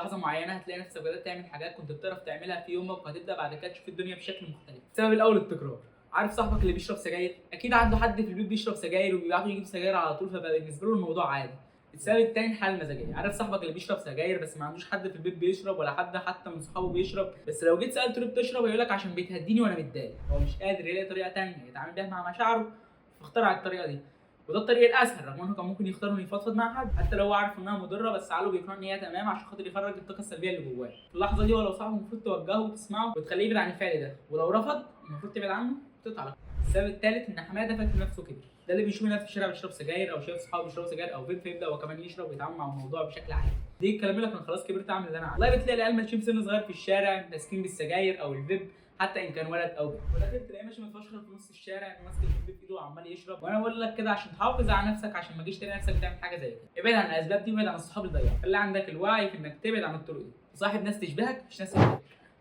لحظه معينه هتلاقي نفسك بدات تعمل حاجات كنت بتعرف تعملها في يومك، وهتبدا بعد كده تشوف الدنيا بشكل مختلف. السبب الاول التكرار. عارف صاحبك اللي بيشرب سجاير؟ اكيد عنده حد في البيت بيشرب سجاير وبيبعته يجيب سجاير على طول، فبقى بالنسبه له الموضوع عادي. السبب التاني الحاله المزاجيه. عارف صاحبك اللي بيشرب سجاير بس ما عندوش حد في البيت بيشرب، ولا حد حتى من صحابه بيشرب، بس لو جيت سالته ليه بتشرب هيقول لك عشان بتهديني وانا متضايق. هو مش قادر يلاقي طريقه تانيه يتعامل بيها مع مشاعره، فاخترع الطريقه دي. وده الطريق الاسهل، رغم انه كان ممكن يختار انه يفضفض مع حد حتى لو هو عارف انها مضره، بس عقله بيقنع ان هي تمام عشان خاطر يخرج الطاقه السلبيه اللي جواه. في اللحظه دي هو لو صاحبه المفروض توجهه وتسمعه وتخليه يبعد عن الفعل ده، ولو رفض المفروض تبعد عنه وتقطع. السبب الثالث ان حماده فاكر نفسه كبر. ده اللي بيشوف ناس في الشارع بيشرب سجاير او شايف صحابه بيشربوا سجاير او فيب، فيبدا هو كمان يشرب ويتعامل مع الموضوع بشكل عادي. دي الكلام يقول لك انا خلاص كبرت اعمل اللي انا عايزه. والله بتلاقي العيال ماشيين سن صغير في الشارع ماسكين بالسجاير او الفيب، حتى ان كان ولد او بنت، والاخر تلاقيه ماشي متفشخر في نص الشارع ماسك الفيب في ايده وعمال يشرب. وانا بقول لك كده عشان تحافظ على نفسك، عشان ما تجيش تلاقي نفسك بتعمل حاجه زي كده. ابعد عن الاسباب دي وابعد عن الصحاب الضياع. خلي عندك الوعي في انك تبعد عن الطرق دي، تصاحب ناس تشبهك مش ناس تشبهك.